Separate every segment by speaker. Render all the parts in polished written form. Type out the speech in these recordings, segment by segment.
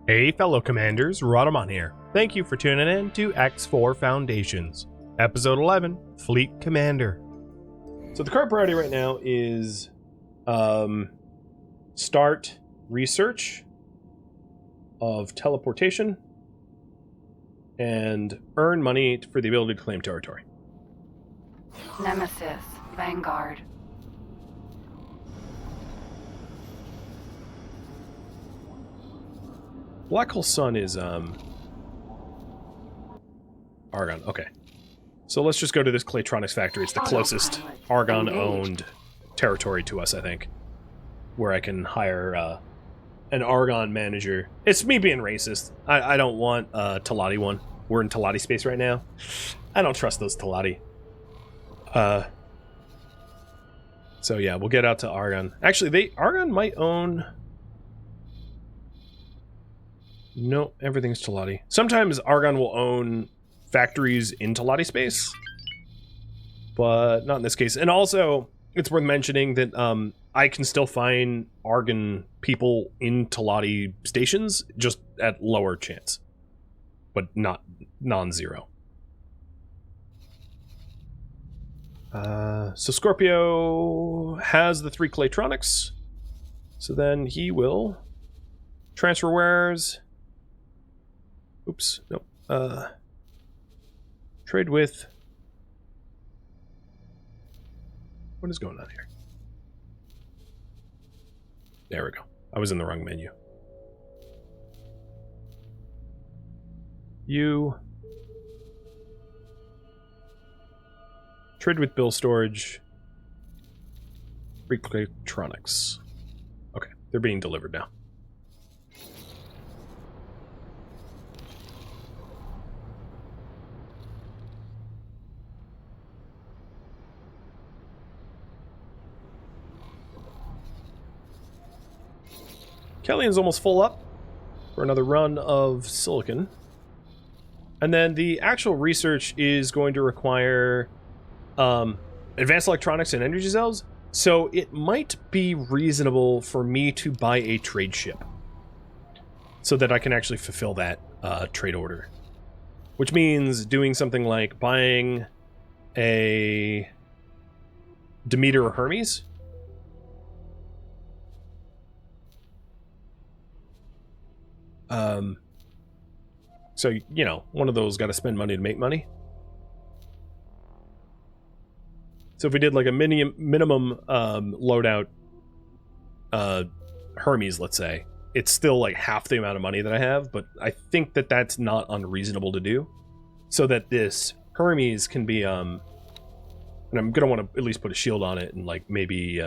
Speaker 1: Hey fellow commanders, Rhadamant here. Thank you for tuning in to X4 Foundations, Episode 11, Fleet Commander. So the current priority right now is start research of teleportation and earn money for the ability to claim territory.
Speaker 2: Nemesis, Vanguard.
Speaker 1: Black Hole Sun is Argon. Okay. So let's just go to this Claytronics factory. It's the closest Argon-owned territory to us, I think. Where I can hire an Argon manager. It's me being racist. I don't want a Talati one. We're in Talati space right now. I don't trust those Talati. So yeah, we'll get out to Argon. Actually, Argon might own... No, everything's Talati. Sometimes Argon will own factories in Talati space, but not in this case. And also, it's worth mentioning that I can still find Argon people in Talati stations, just at lower chance, but not non-zero. So Scorpio has the 3 Claytronics, so then he will transfer wares. Oops, no. Trade with... What is going on here? There we go. I was in the wrong menu. You... Trade with Bill Storage. Free Claytronics. Okay, they're being delivered now. Kellyan's almost full up for another run of silicon. And then the actual research is going to require advanced electronics and energy cells. So it might be reasonable for me to buy a trade ship so that I can actually fulfill that trade order. Which means doing something like buying a Demeter or Hermes. So, you know, one of those got to spend money to make money. So if we did like a minimum loadout Hermes, let's say, it's still like half the amount of money that I have, but I think that that's not unreasonable to do. So that this Hermes can be, and I'm going to want to at least put a shield on it and like maybe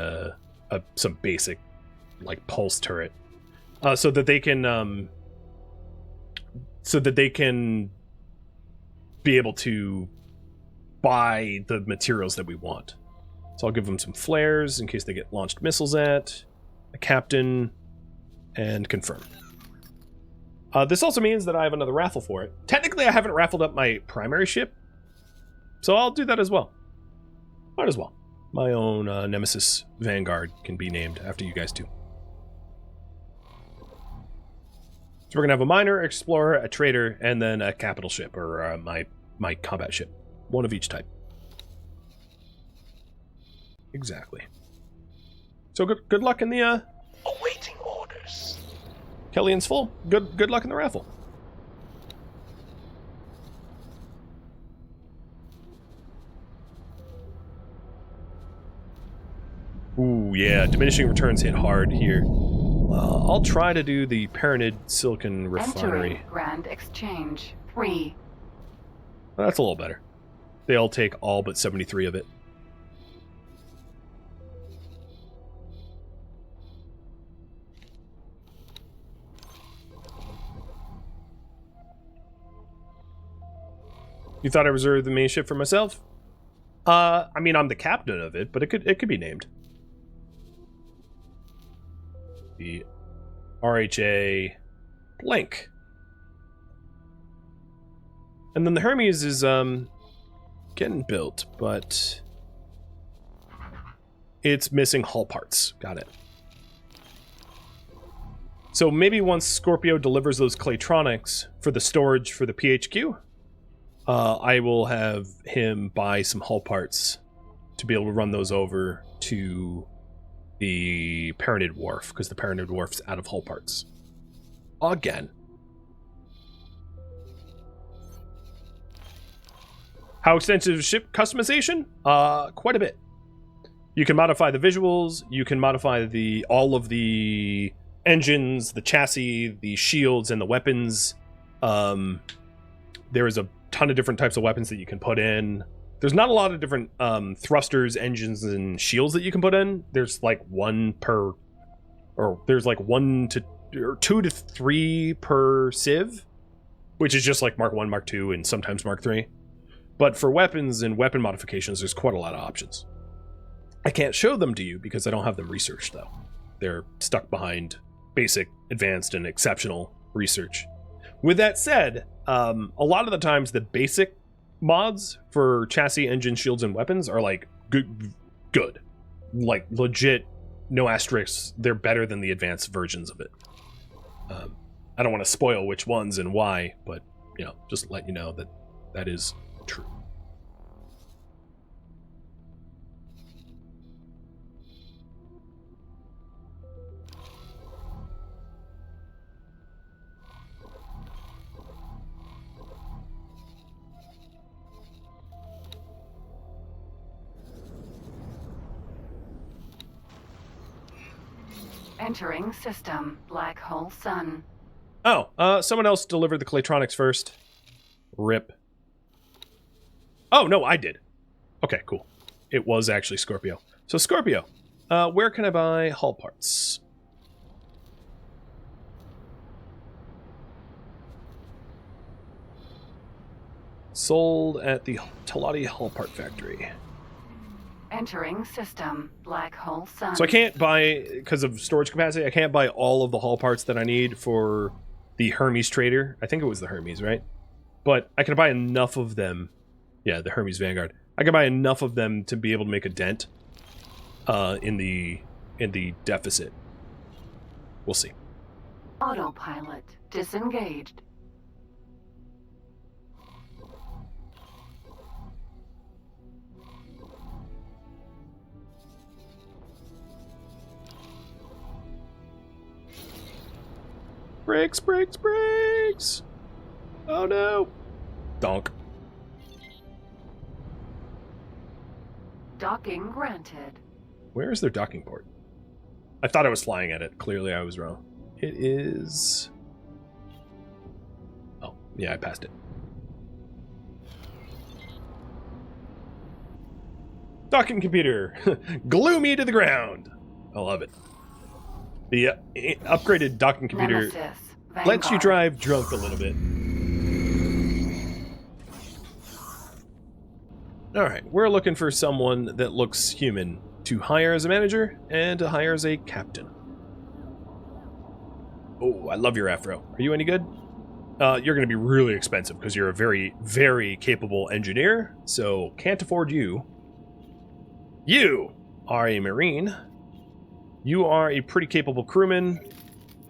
Speaker 1: some basic like pulse turret. So that they can be able to buy the materials that we want. So I'll give them some flares in case they get launched missiles at, a captain, and confirm. This also means that I have another raffle for it. Technically, I haven't raffled up my primary ship, so I'll do that as well. Might as well. My own Nemesis Vanguard can be named after you guys too. So we're going to have a miner, explorer, a trader, and then a capital ship, or my combat ship. One of each type. Exactly. So good luck in the...
Speaker 3: Awaiting orders.
Speaker 1: Kellyan's full. Good luck in the raffle. Ooh, yeah. Diminishing returns hit hard here. I'll try to do the Paranid Silicon Refinery.
Speaker 2: Entering Grand Exchange 3.
Speaker 1: Well, that's a little better. They'll take all but 73 of it. You thought I reserved the main ship for myself? I mean, I'm the captain of it, but it could be named. The RHA blank. And then the Hermes is getting built, but it's missing hull parts. Got it. So maybe once Scorpio delivers those Claytronics for the storage for the PHQ, I will have him buy some hull parts to be able to run those over to the Paranid Wharf, because the Paranid Wharf's out of hull parts. Again. How extensive is ship customization? Quite a bit. You can modify the visuals, you can modify all of the engines, the chassis, the shields, and the weapons. There is a ton of different types of weapons that you can put in. There's not a lot of different thrusters, engines, and shields that you can put in. There's like there's like 2 to 3 per Civ, which is just like Mark 1, Mark 2, and sometimes Mark 3. But for weapons and weapon modifications, there's quite a lot of options. I can't show them to you because I don't have them researched, though. They're stuck behind basic, advanced, and exceptional research. With that said, a lot of the times the basic mods for chassis, engine, shields, and weapons are like good. Like legit, no asterisks. They're better than the advanced versions of it. I don't want to spoil which ones and why, but just let you know that is true.
Speaker 2: Entering system. Black hole sun.
Speaker 1: Oh, someone else delivered the Claytronics first. RIP. Oh, no, I did. Okay, cool. It was actually Scorpio. So, Scorpio, where can I buy hull parts? Sold at the Talati Hull Part Factory.
Speaker 2: Entering system. Black hole sun.
Speaker 1: So I can't buy, because of storage capacity, I can't buy all of the hull parts that I need for the Hermes Trader. I think it was the Hermes, right? But I can buy enough of them. Yeah, the Hermes Vanguard. I can buy enough of them to be able to make a dent in the deficit. We'll see.
Speaker 2: Autopilot disengaged.
Speaker 1: Brakes, brakes, brakes! Oh no! Donk.
Speaker 2: Docking granted.
Speaker 1: Where is their docking port? I thought I was flying at it. Clearly I was wrong. It is... Oh, yeah, I passed it. Docking computer! Glue me to the ground! I love it. The upgraded docking computer lets you drive drunk a little bit. Alright, we're looking for someone that looks human to hire as a manager and to hire as a captain. Oh, I love your afro. Are you any good? You're going to be really expensive because you're a very, very capable engineer, so can't afford you. You are a Marine. You are a pretty capable crewman.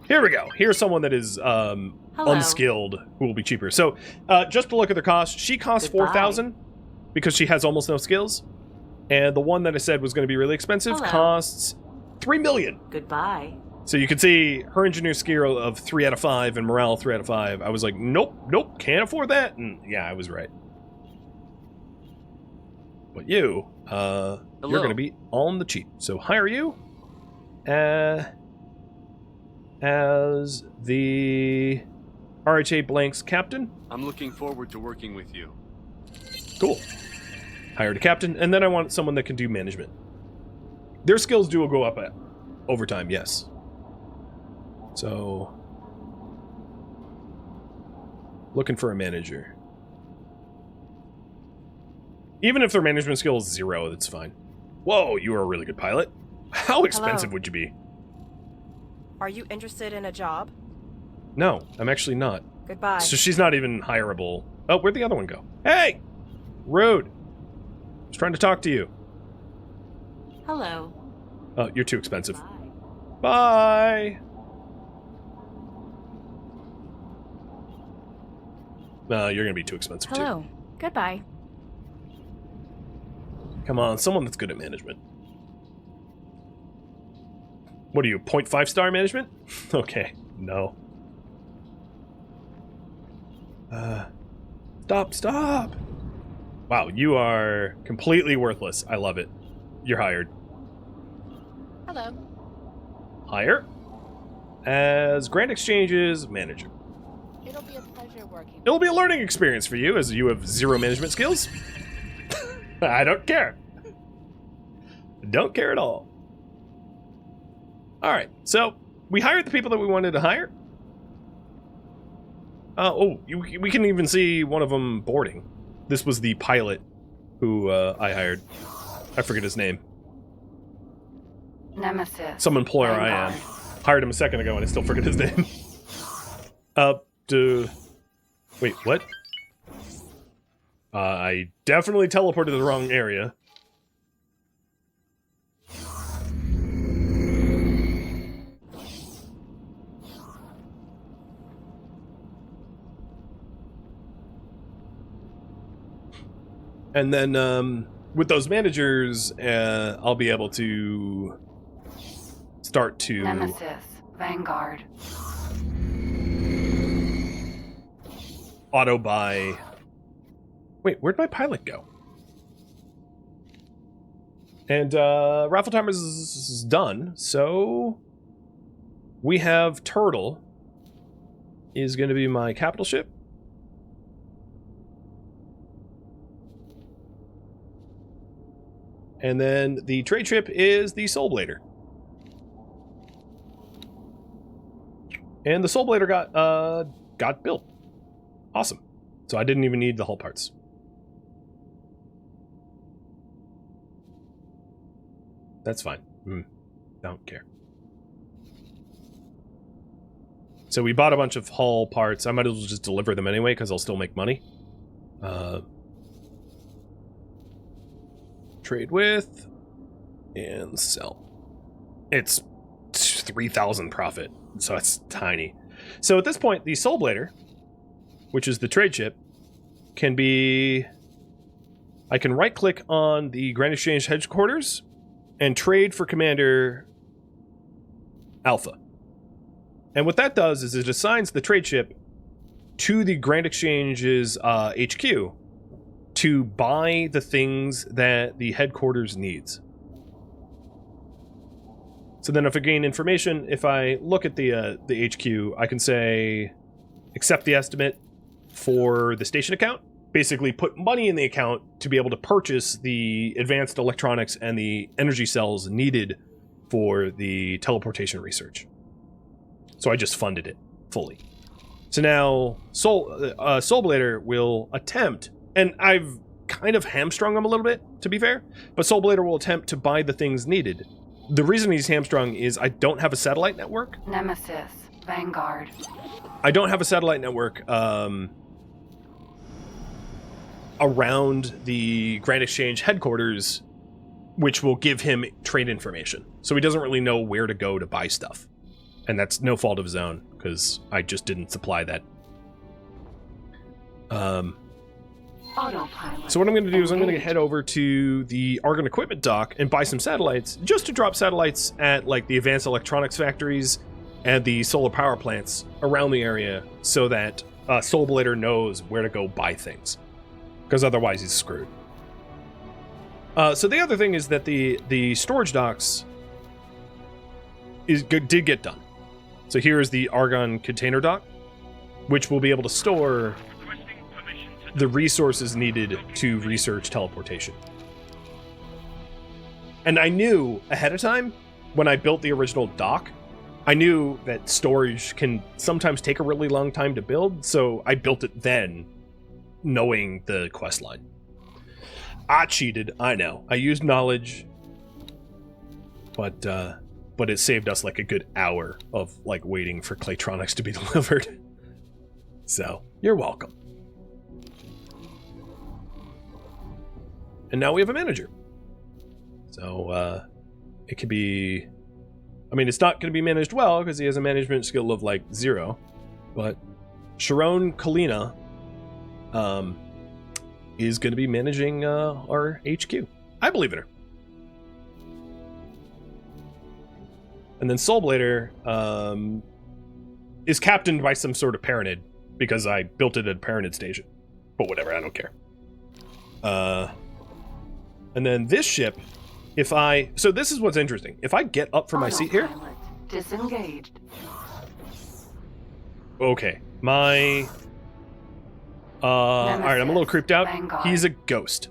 Speaker 1: Here we go. Here's someone that is unskilled who will be cheaper. So, just to look at their cost, she costs 4,000 because she has almost no skills. And the one that I said was going to be really expensive costs 3 million.
Speaker 4: Goodbye.
Speaker 1: So you can see her engineer skill of 3 out of 5 and morale 3 out of 5. I was like, nope, can't afford that. And yeah, I was right. But you, you're going to be on the cheap. So hire you as the RHA Blanks captain.
Speaker 5: I'm looking forward to working with you.
Speaker 1: Cool. Hired a captain, and then I want someone that can do management. Their skills do go up over time, yes. So, looking for a manager. Even if their management skill is 0, that's fine. Whoa, you are a really good pilot. How expensive would you be?
Speaker 4: Are you interested in a job?
Speaker 1: No, I'm actually not.
Speaker 4: Goodbye.
Speaker 1: So she's not even hireable. Oh, where'd the other one go? Hey! Rude. I was trying to talk to you.
Speaker 4: Hello.
Speaker 1: Oh, you're too expensive. Bye! You're going to be too expensive, too.
Speaker 6: Hello. Goodbye.
Speaker 1: Come on, someone that's good at management. What are you, 0.5 star management? Okay, no. Stop! Wow, you are completely worthless. I love it. You're hired.
Speaker 6: Hello.
Speaker 1: Hire as Grand Exchange's manager.
Speaker 6: It'll be a pleasure working.
Speaker 1: It'll be a learning experience for you as you have 0 management skills. I don't care. Don't care at all. Alright, so we hired the people that we wanted to hire. We can even see one of them boarding. This was the pilot who I hired. I forget his name.
Speaker 2: Nemesis.
Speaker 1: Some employer I am. Hired him a second ago and I still forget his name. Wait, what? I definitely teleported to the wrong area. And then, with those managers, I'll be able to start to...
Speaker 2: Nemesis. Vanguard.
Speaker 1: Auto-buy... Wait, where'd my pilot go? And, raffle timer is done, so... We have Turtle is going to be my capital ship. And then the trade ship is the Soul Blader. And the Soul Blader got built. Awesome. So I didn't even need the hull parts. That's fine. Don't care. So we bought a bunch of hull parts. I might as well just deliver them anyway, because I'll still make money. Trade with and sell. It's 3,000 profit, so it's tiny. So at this point, the Soul Blader, which is the trade ship, can be... I can right-click on the Grand Exchange headquarters and trade for Commander Alpha. And what that does is it assigns the trade ship to the Grand Exchange's HQ to buy the things that the headquarters needs. So then if I gain information, if I look at the HQ, I can say, accept the estimate for the station account, basically put money in the account to be able to purchase the advanced electronics and the energy cells needed for the teleportation research. So I just funded it fully. So now Soul Blader will attempt, and I've kind of hamstrung him a little bit, to be fair, but Soul Blader will attempt to buy the things needed. The reason he's hamstrung is I don't have a satellite network.
Speaker 2: Nemesis. Vanguard.
Speaker 1: I don't have a satellite network around the Grand Exchange headquarters, which will give him trade information. So he doesn't really know where to go to buy stuff. And that's no fault of his own, because I just didn't supply that.
Speaker 2: Autopilot.
Speaker 1: So what I'm going to do is I'm going to head over to the Argon equipment dock and buy some satellites, just to drop satellites at like the advanced electronics factories and the solar power plants around the area, so that Soul Blader knows where to go buy things, because otherwise he's screwed. So the other thing is that the storage docks did get done. So here is the Argon container dock, which will be able to store the resources needed to research teleportation. And I knew ahead of time, when I built the original dock, I knew that storage can sometimes take a really long time to build, so I built it then, knowing the quest line. I cheated, I know. I used knowledge, but it saved us like a good hour of like waiting for Claytronics to be delivered. So, you're welcome. And now we have a manager. So, it could be... I mean, it's not going to be managed well, because he has a management skill of, like, 0. But Sharon Kalina is going to be managing our HQ. I believe in her. And then Soulblader is captained by some sort of Paranid, because I built it at a Paranid station. But whatever, I don't care. And then this ship, so this is what's interesting. If I get up from my seat here...
Speaker 2: Autopilot disengaged.
Speaker 1: Okay, my... Alright, I'm a little creeped out.
Speaker 2: Vanguard.
Speaker 1: He's a ghost.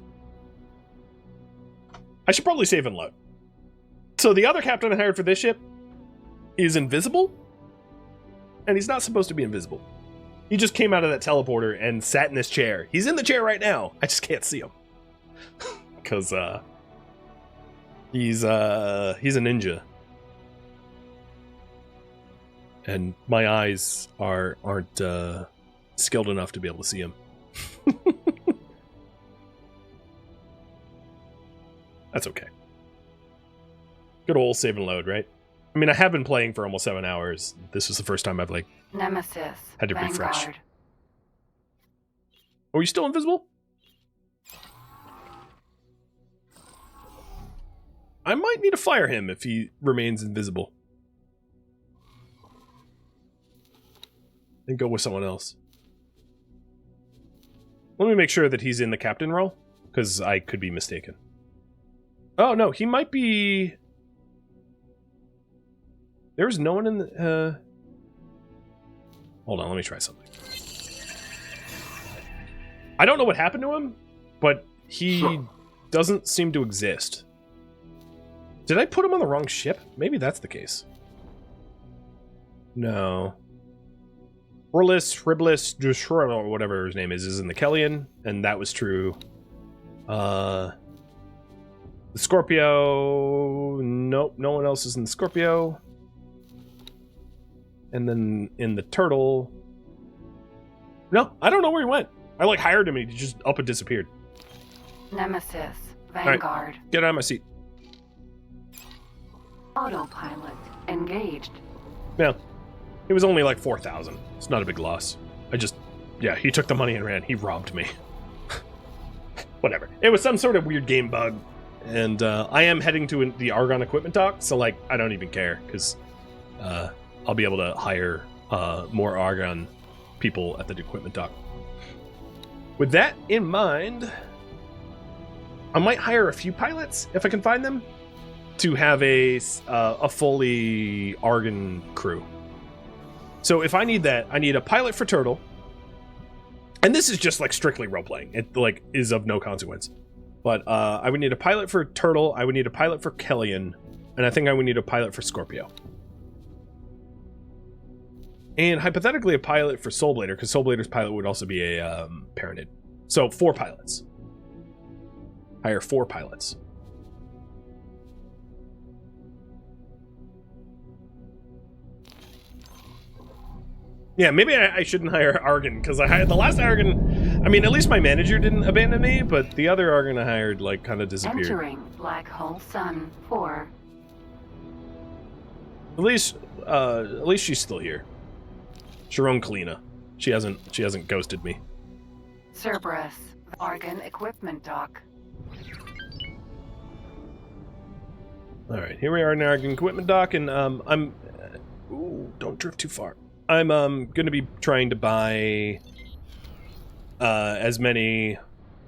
Speaker 1: I should probably save and load. So the other captain I hired for this ship is invisible? And he's not supposed to be invisible. He just came out of that teleporter and sat in this chair. He's in the chair right now. I just can't see him. Because, he's a ninja. And my eyes aren't skilled enough to be able to see him. That's okay. Good old save and load, right? I mean, I have been playing for almost 7 hours. This was the first time I've, like,
Speaker 2: Nemesis.
Speaker 1: had to refresh.
Speaker 2: Vanguard.
Speaker 1: Oh, are you still invisible? I might need to fire him if he remains invisible. And go with someone else. Let me make sure that he's in the captain role, because I could be mistaken. Oh, no, he might be... There's no one in the... Hold on, let me try something. I don't know what happened to him, but he doesn't seem to exist. Did I put him on the wrong ship? Maybe that's the case. No. Riblis, or whatever his name is in the Kellion, and that was true. The Scorpio... Nope, no one else is in the Scorpio. And then in the Turtle... No, I don't know where he went. I, like, hired him and he just up and disappeared.
Speaker 2: Nemesis. Vanguard.
Speaker 1: Right, get out of my seat.
Speaker 2: Autopilot engaged.
Speaker 1: Yeah. It was only like 4,000. It's not a big loss. Yeah, he took the money and ran. He robbed me. Whatever. It was some sort of weird game bug. And I am heading to the Argon equipment dock, so, like, I don't even care, because I'll be able to hire more Argon people at the equipment dock. With that in mind, I might hire a few pilots, if I can find them, to have a fully Argon crew. So if I need that, I need a pilot for Turtle. And this is just, like, strictly role-playing. It, like, is of no consequence. But I would need a pilot for Turtle, I would need a pilot for Kellion, and I think I would need a pilot for Scorpio. And hypothetically a pilot for Soulblader, because Soulblader's pilot would also be a Paranid. So 4 pilots. Hire 4 pilots. Yeah, maybe I shouldn't hire Argon, because I hired the last Argon. I mean, at least my manager didn't abandon me, but the other Argon I hired, like, kind of disappeared.
Speaker 2: Entering Black Hole Sun 4.
Speaker 1: At least she's still here. Sharon Kalina. She hasn't ghosted me.
Speaker 2: Cerberus. Argon equipment dock.
Speaker 1: All right, here we are in Argon equipment dock, and I'm. Ooh, don't drift too far. I'm going to be trying to buy as many,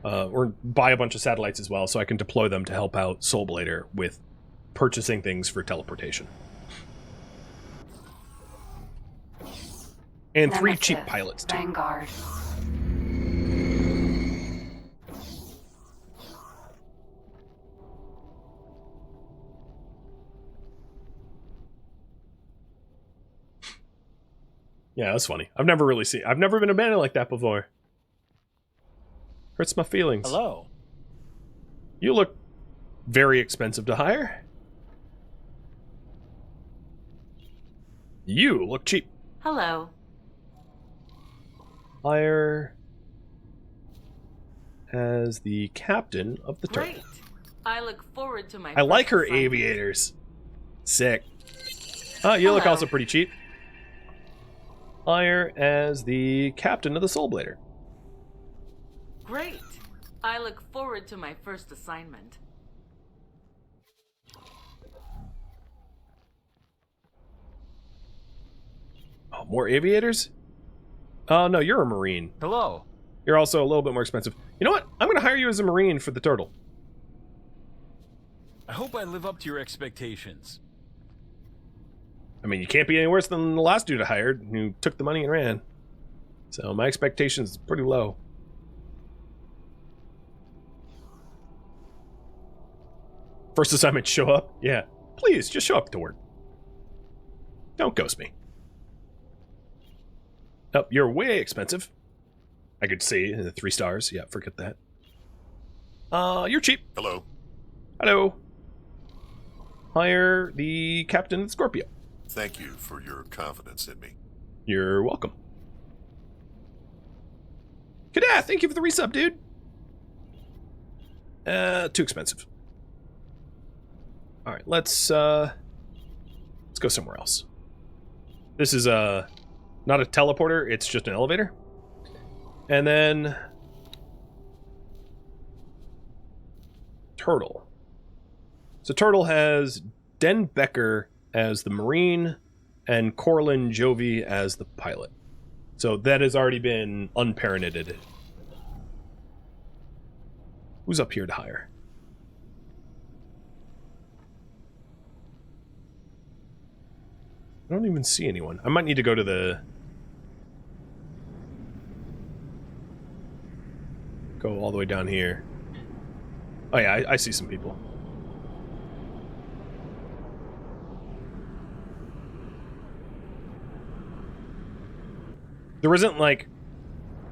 Speaker 1: or buy a bunch of satellites as well, so I can deploy them to help out Soulblader with purchasing things for teleportation. And 3
Speaker 2: Nemesis.
Speaker 1: cheap pilots, too.
Speaker 2: Vanguard.
Speaker 1: Yeah, that's funny. I've never been abandoned like that before. Hurts my feelings.
Speaker 7: Hello.
Speaker 1: You look very expensive to hire. You look cheap.
Speaker 2: Hello.
Speaker 1: Hire as the captain of the Turtle.
Speaker 8: Great. I look forward to my
Speaker 1: I like her
Speaker 8: first assignment.
Speaker 1: aviators. Sick. Oh, you look
Speaker 8: Hello.
Speaker 1: also pretty cheap. Hire as the captain of the Soulblader.
Speaker 8: Great. I look forward to my first assignment.
Speaker 1: Oh, more aviators? Oh, no, you're a Marine.
Speaker 5: Hello.
Speaker 1: You're also a little bit more expensive. You know what? I'm going to hire you as a Marine for the turtle.
Speaker 5: I hope I live up to your expectations.
Speaker 1: I mean, you can't be any worse than the last dude I hired, who took the money and ran. So my expectations are pretty low. First assignment, show up? Yeah. Please, just show up to work. Don't ghost me. Oh, you're way expensive. I could see 3 stars. Yeah, forget that. You're cheap.
Speaker 7: Hello.
Speaker 1: Hello. Hire the captain of the Scorpio.
Speaker 7: Thank you for your confidence in me.
Speaker 1: You're welcome. Kadath, thank you for the resub, dude. Too expensive. All right, let's go somewhere else. This is not a teleporter, it's just an elevator. And then Turtle. So Turtle has Den Becker as the Marine and Corlin Jovi as the pilot. So that has already been unparented. Who's up here to hire? I don't even see anyone. I might need to go to the... Go all the way down here. Oh yeah, I see some people. There isn't, like,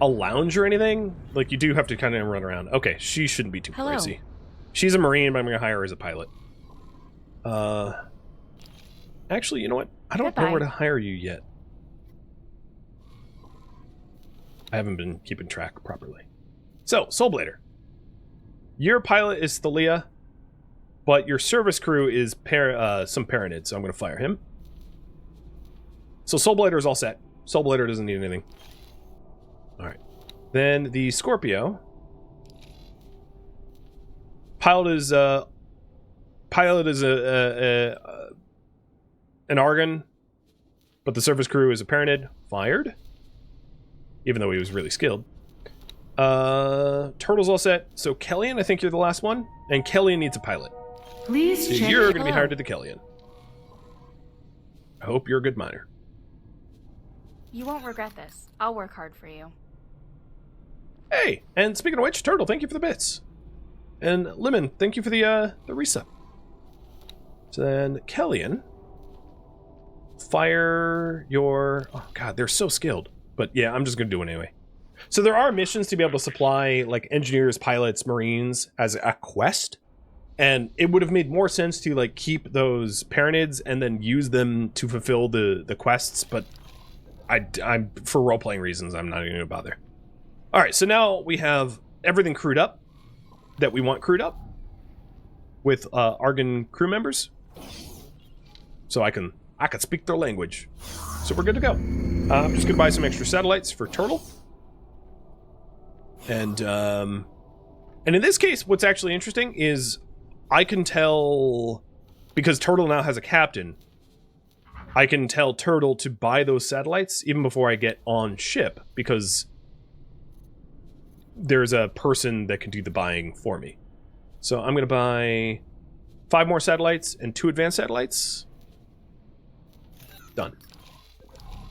Speaker 1: a lounge or anything. Like, you do have to kind of run around. Okay, she shouldn't be too
Speaker 6: Hello.
Speaker 1: crazy. She's a Marine, but I'm going to hire her as a pilot. Actually, you know what? I don't know
Speaker 6: Goodbye.
Speaker 1: where to hire you yet. I haven't been keeping track properly. So, Soulblader. Your pilot is Thalia, but your service crew is some Paranid, so I'm going to fire him. So Soulblader is all set. Soulblader doesn't need anything. Alright. Then the Scorpio. Pilot is an Argon, but the service crew is a Paranid. Fired. Even though he was really skilled. Turtle's all set. So Kellyan, I think you're the last one. And Kellyan needs a pilot.
Speaker 2: Please
Speaker 1: So
Speaker 2: check.
Speaker 1: you're going to be
Speaker 6: Hello.
Speaker 1: hired to the Kellyan. I hope you're a good miner.
Speaker 6: You won't regret this. I'll work hard for you.
Speaker 1: Hey, and speaking of which, Turtle, thank you for the bits. And Lemon, thank you for the resub. So then, Kellyan, fire your... Oh god, they're so skilled. But yeah, I'm just going to do it anyway. So there are missions to be able to supply, like, engineers, pilots, marines as a quest. And it would have made more sense to, like, keep those Paranids and then use them to fulfill the quests, but I'm for role-playing reasons, I'm not even going to bother. Alright, so now we have everything crewed up that we want crewed up with Argon crew members. So I can speak their language. So we're good to go. I'm just going to buy some extra satellites for Turtle. And in this case, what's actually interesting is I can tell, because Turtle now has a captain, I can tell Turtle to buy those satellites even before I get on ship, because there's a person that can do the buying for me. So I'm going to buy 5 more satellites and 2 advanced satellites. Done.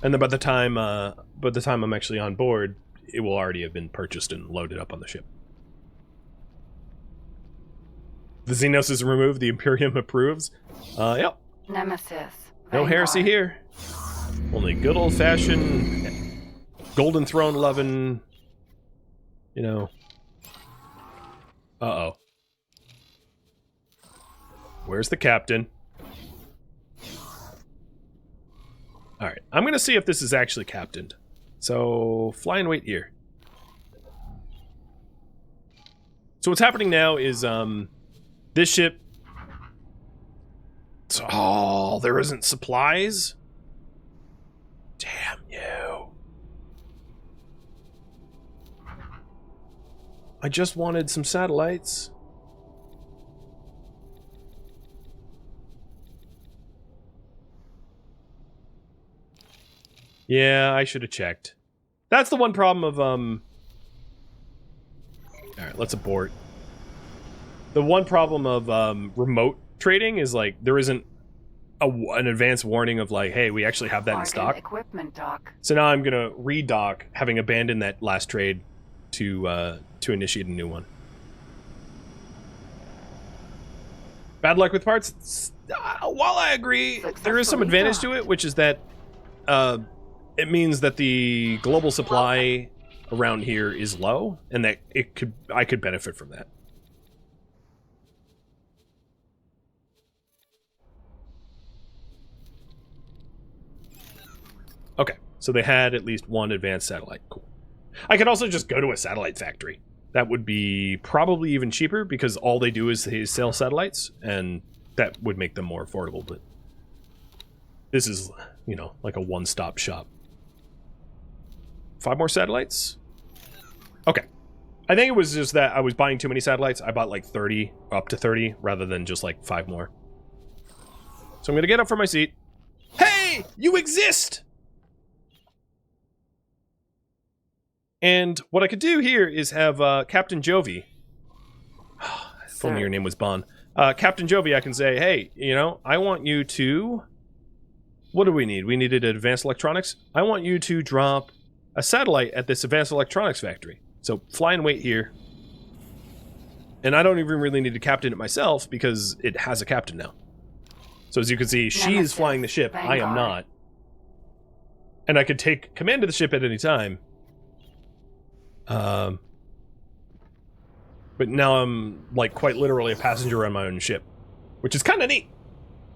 Speaker 1: And then by the time I'm actually on board, it will already have been purchased and loaded up on the ship. The Xenos is removed, the Imperium approves. Yep.
Speaker 2: Nemesis.
Speaker 1: No heresy
Speaker 2: Vanguard.
Speaker 1: here. Only good old-fashioned Golden Throne loving, you know. Uh-oh. Where's the captain? Alright, I'm gonna see if this is actually captained. So, fly and wait here. So what's happening now is, this ship... Oh, there isn't supplies? Damn you. I just wanted some satellites. Yeah, I should have checked. That's the one problem of, Alright, let's abort. The one problem of, remote trading is, like, there isn't an advance warning of, like, hey, we actually have that in
Speaker 2: Argon
Speaker 1: stock.
Speaker 2: equipment dock.
Speaker 1: So now I'm gonna redock, having abandoned that last trade, to initiate a new one. Bad luck with parts? While I agree, there is some advantage to it, which is that, it means that the global supply around here is low, and that I could benefit from that. Okay, so they had at least one advanced satellite. Cool. I could also just go to a satellite factory. That would be probably even cheaper, because all they do is they sell satellites, and that would make them more affordable, but this is, you know, like a one-stop shop. 5 more satellites? Okay. I think it was just that I was buying too many satellites. I bought like 30, up to 30, rather than just like 5 more. So I'm gonna get up from my seat. Hey! You exist! And what I could do here is have Captain Jovi. If only your name was Bond. Captain Jovi, I can say, hey, you know, I want you to... What do we need? We needed advanced electronics. I want you to drop a satellite at this advanced electronics factory. So fly and wait here. And I don't even really need to captain it myself, because it has a captain now. So as you can see, she is flying the ship. I am not. And I could take command of the ship at any time. But now I'm, like, quite literally a passenger on my own ship. Which is kind of neat.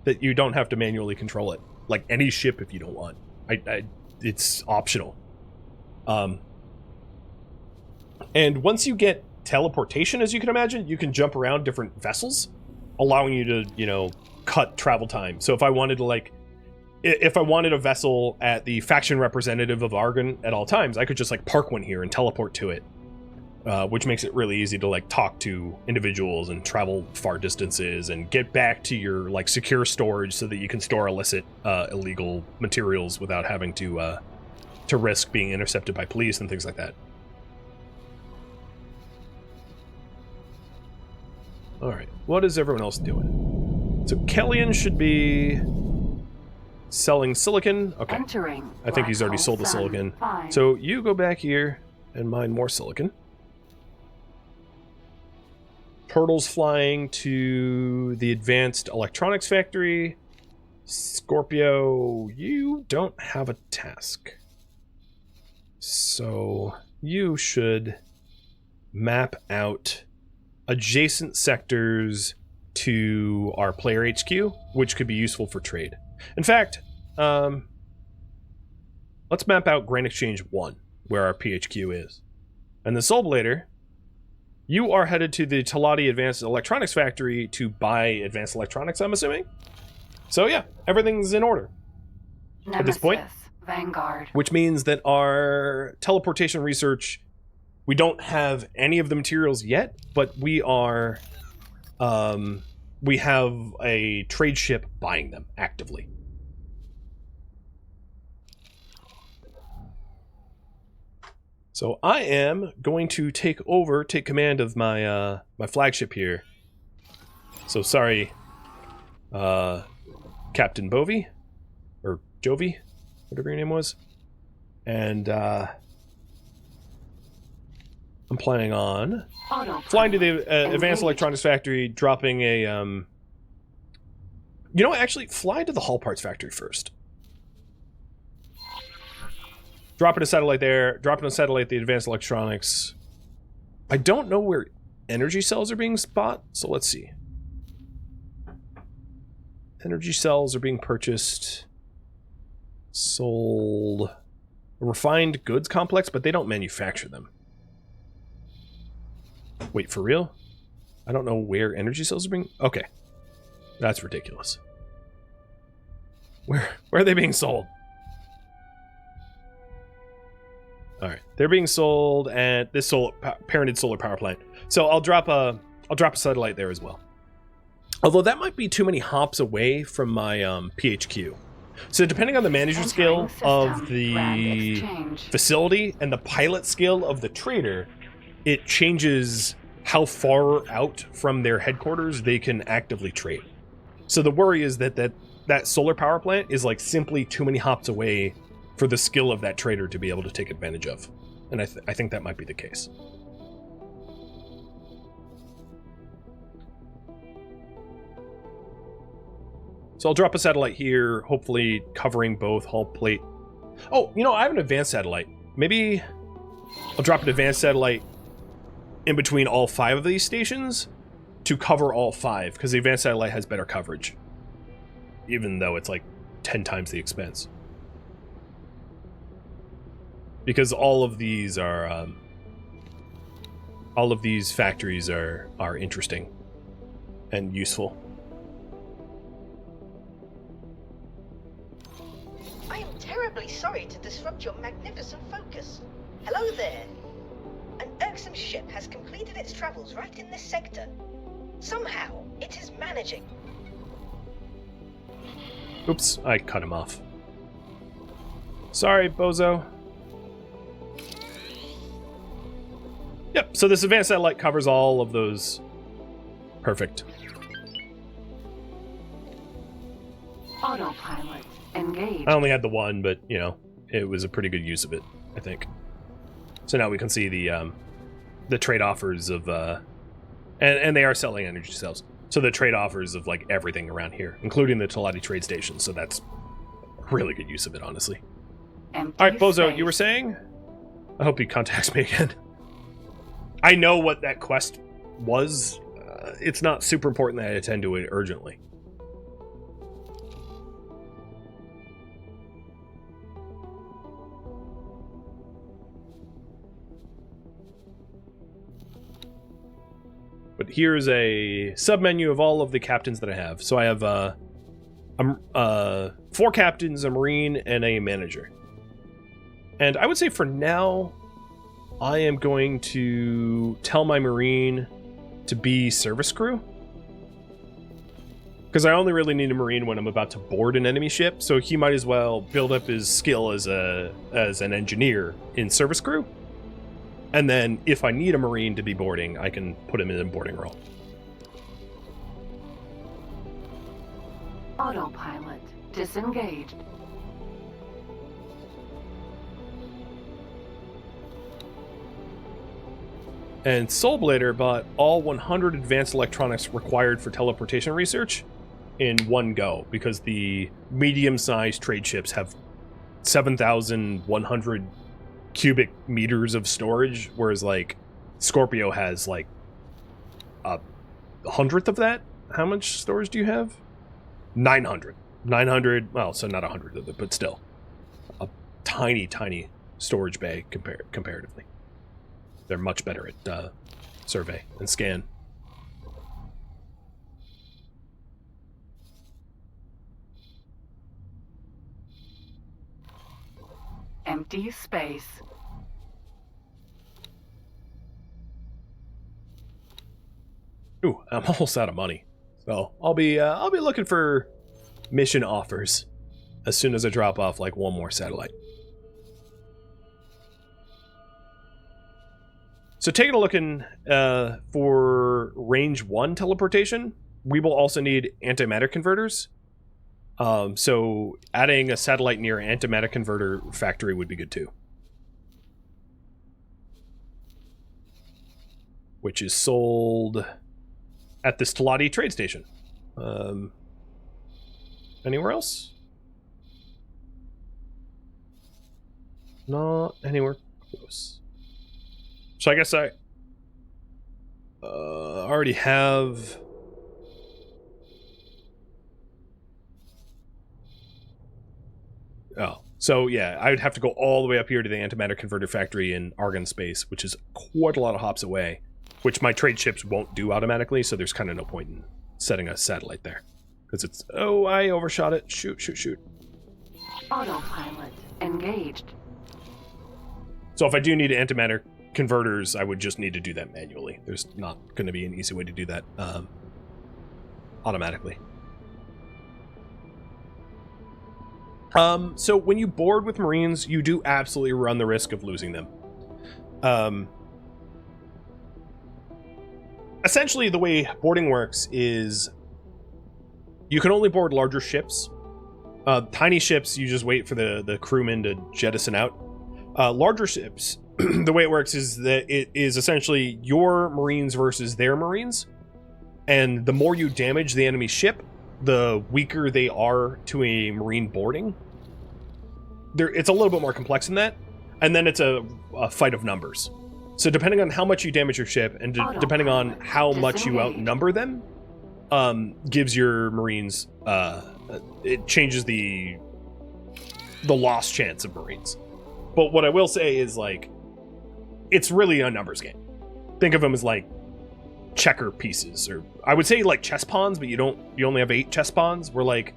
Speaker 1: That you don't have to manually control it. Like any ship if you don't want. It's optional. And once you get teleportation, as you can imagine, you can jump around different vessels, allowing you to, you know, cut travel time. So if I wanted to, like, if I wanted a vessel at the faction representative of Argon at all times, I could just, like, park one here and teleport to it. Which makes it really easy to, like, talk to individuals and travel far distances and get back to your, like, secure storage so that you can store illicit, illegal materials without having to risk being intercepted by police and things like that. Alright, what is everyone else doing? So Kellyan should be selling silicon. Okay,
Speaker 2: Entering
Speaker 1: I think he's already sold the silicon. So you go back here and mine more silicon. Turtles flying to the advanced electronics factory. Scorpio, you don't have a task. So you should map out adjacent sectors to our player HQ, which could be useful for trade. In fact, let's map out Grand Exchange 1, where our PHQ is. And the Soul Blader, you are headed to the Talati Advanced Electronics Factory to buy advanced electronics, I'm assuming? So yeah, everything's in order at this point.
Speaker 2: Vanguard. Which
Speaker 1: means that our teleportation research, we don't have any of the materials yet, but we are, we have a trade ship buying them actively. So I am going to take command of my my flagship here. So sorry, Captain Bovi, or Jovi, whatever your name was, and I'm planning on flying to the Advanced Electronics Factory, dropping a you know, actually fly to the Hull Parts Factory first. Dropping a satellite there, dropping a satellite at the Advanced Electronics. I don't know where energy cells are being bought, so let's see. Energy cells are being purchased, sold. A refined goods complex, but they don't manufacture them. Wait, for real? I don't know where energy cells are being... Okay. That's ridiculous. Where are they being sold? All right, they're being sold at this parented solar power plant. So I'll drop a satellite there as well. Although that might be too many hops away from my PHQ. So depending on the manager skill of the facility and the pilot skill of the trader, it changes how far out from their headquarters they can actively trade. So the worry is that solar power plant is like simply too many hops away for the skill of that trader to be able to take advantage of. And I think that might be the case. So I'll drop a satellite here, hopefully covering both hull plate. Oh, you know, I have an advanced satellite. Maybe I'll drop an advanced satellite in between all 5 of these stations to cover all 5, because the advanced satellite has better coverage, even though it's like 10 times the expense. Because all of these factories are interesting and useful.
Speaker 9: I am terribly sorry to disrupt your magnificent focus. Hello there. An irksome ship has completed its travels right in this sector. Somehow, it is managing.
Speaker 1: Oops, I cut him off. Sorry, bozo. Yep, so this advanced satellite covers all of those. Perfect.
Speaker 2: Autopilot engaged.
Speaker 1: I only had the one, but, you know, it was a pretty good use of it, I think. So now we can see the trade offers of... And they are selling energy cells. So the trade offers of, like, everything around here, including the Telati trade station. So that's really good use of it, honestly.
Speaker 2: Empty
Speaker 1: All right, Bozo,
Speaker 2: space.
Speaker 1: you were saying? I hope he contacts me again. I know what that quest was. It's not super important that I attend to it urgently. But here's a submenu of all of the captains that I have. So I have 4 captains, a marine, and a manager. And I would say for now, I am going to tell my marine to be service crew. Because I only really need a marine when I'm about to board an enemy ship, so he might as well build up his skill as an engineer in service crew. And then if I need a marine to be boarding, I can put him in a boarding role.
Speaker 2: Autopilot disengaged.
Speaker 1: And Soulblader bought all 100 advanced electronics required for teleportation research in one go, because the medium-sized trade ships have 7,100 cubic meters of storage, whereas like Scorpio has like a 100th of that. How much storage do you have? 900. Well, so not 100 of it, but still a tiny storage bay comparatively. They're much better at survey and scan.
Speaker 2: Empty space.
Speaker 1: Ooh, I'm almost out of money, so I'll be looking for mission offers as soon as I drop off like one more satellite. So taking a look in for range 1 teleportation, we will also need antimatter converters. So adding a satellite near antimatter converter factory would be good too. Which is sold at this Telati trade station. Anywhere else? Not anywhere close. So I guess I already have... Oh, so yeah, I would have to go all the way up here to the antimatter converter factory in Argon space, which is quite a lot of hops away, which my trade ships won't do automatically, so there's kind of no point in setting a satellite there. Because it's... Oh, I overshot it. Shoot.
Speaker 2: Autopilot engaged.
Speaker 1: So if I do need antimatter converters, I would just need to do that manually. There's not going to be an easy way to do that automatically. So when you board with Marines, you do absolutely run the risk of losing them. Essentially, the way boarding works is you can only board larger ships. Tiny ships, you just wait for the crewmen to jettison out. Larger ships, the way it works is that it is essentially your Marines versus their Marines. And the more you damage the enemy ship, the weaker they are to a Marine boarding. It's a little bit more complex than that. And then it's a fight of numbers. So depending on how much you damage your ship and depending on how much you outnumber them, gives your Marines, it changes the loss chance of Marines. But what I will say is, like, it's really a numbers game. Think of them as like checker pieces, or I would say like chess pawns, but you only have 8 chess pawns. Where, like,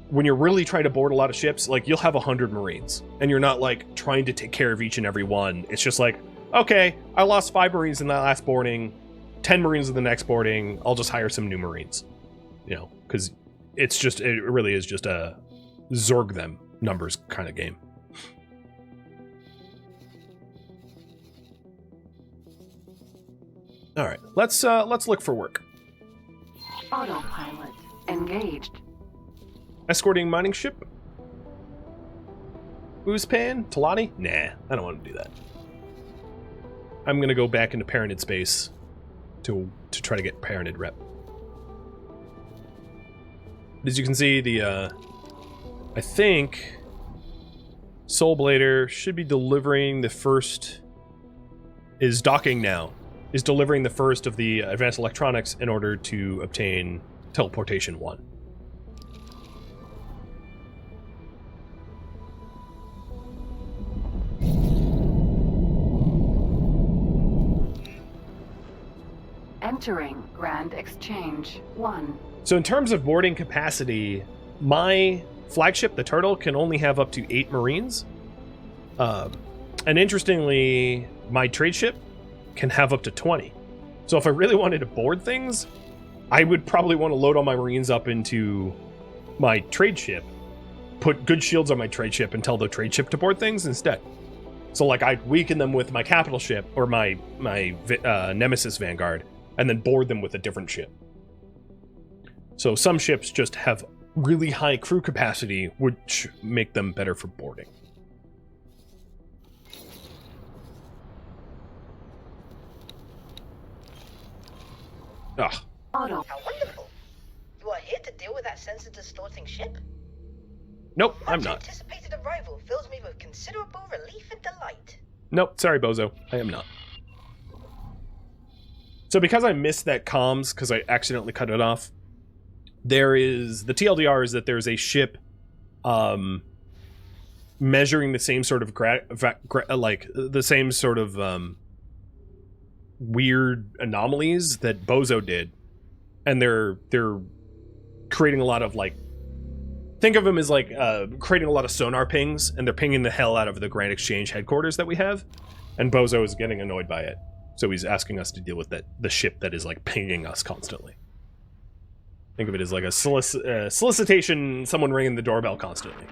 Speaker 1: when you're really trying to board a lot of ships, like, you'll have 100 Marines and you're not like trying to take care of each and every one. It's just like, okay, I lost 5 Marines in that last boarding, 10 Marines in the next boarding, I'll just hire some new Marines, you know, because it really is just a Zorg them numbers kind of game. All right, let's look for work.
Speaker 2: Autopilot engaged.
Speaker 1: Escorting mining ship. Oozpan? Talani? Nah, I don't want to do that. I'm gonna go back into parented space to try to get parented rep. As you can see, the I think Soulblader should be delivering the first. Is docking now. Is delivering the first of the advanced electronics in order to obtain teleportation 1.
Speaker 2: Entering Grand Exchange 1.
Speaker 1: So in terms of boarding capacity, my flagship, the Turtle, can only have up to 8 Marines. And interestingly, my trade ship can have up to 20. So if I really wanted to board things, I would probably want to load all my Marines up into my trade ship, put good shields on my trade ship, and tell the trade ship to board things instead. So, like, I'd weaken them with my capital ship or my Nemesis Vanguard, and then board them with a different ship. So some ships just have really high crew capacity, which make them better for boarding. Ugh.
Speaker 9: How wonderful. You are here to deal with that sensor distorting ship?
Speaker 1: Nope, I'm not.
Speaker 9: Anticipated arrival fills me with considerable relief and delight.
Speaker 1: Nope, sorry, Bozo. I am not. So because I missed that comms, because I accidentally cut it off, there is... The TLDR is that there's a ship measuring the same sort of... the same sort of... weird anomalies that Bozo did, and they're creating a lot of, like, think of them as like creating a lot of sonar pings, and they're pinging the hell out of the Grand Exchange headquarters that we have, and Bozo is getting annoyed by it, so he's asking us to deal with the ship that is like pinging us constantly. Think of it as like a solicitation, someone ringing the doorbell constantly.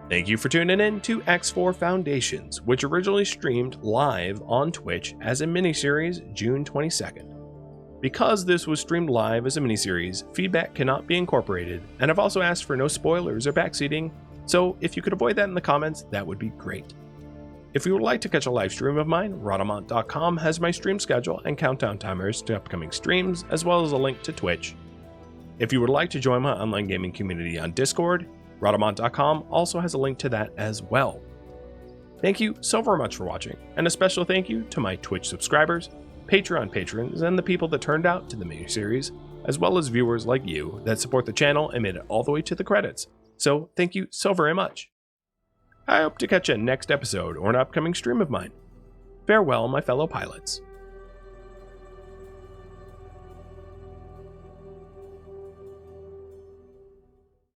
Speaker 1: Thank you for tuning in to X4 Foundations, which originally streamed live on Twitch as a miniseries June 22nd. Because this was streamed live as a miniseries, feedback cannot be incorporated, and I've also asked for no spoilers or backseating, so if you could avoid that in the comments, that would be great. If you would like to catch a live stream of mine, Rhadamant.com has my stream schedule and countdown timers to upcoming streams, as well as a link to Twitch. If you would like to join my online gaming community on Discord, Rhadamant.com also has a link to that as well. Thank you so very much for watching, and a special thank you to my Twitch subscribers, Patreon patrons, and the people that turned out to the miniseries, as well as viewers like you that support the channel and made it all the way to the credits. So thank you so very much. I hope to catch you next episode or an upcoming stream of mine. Farewell, my fellow pilots.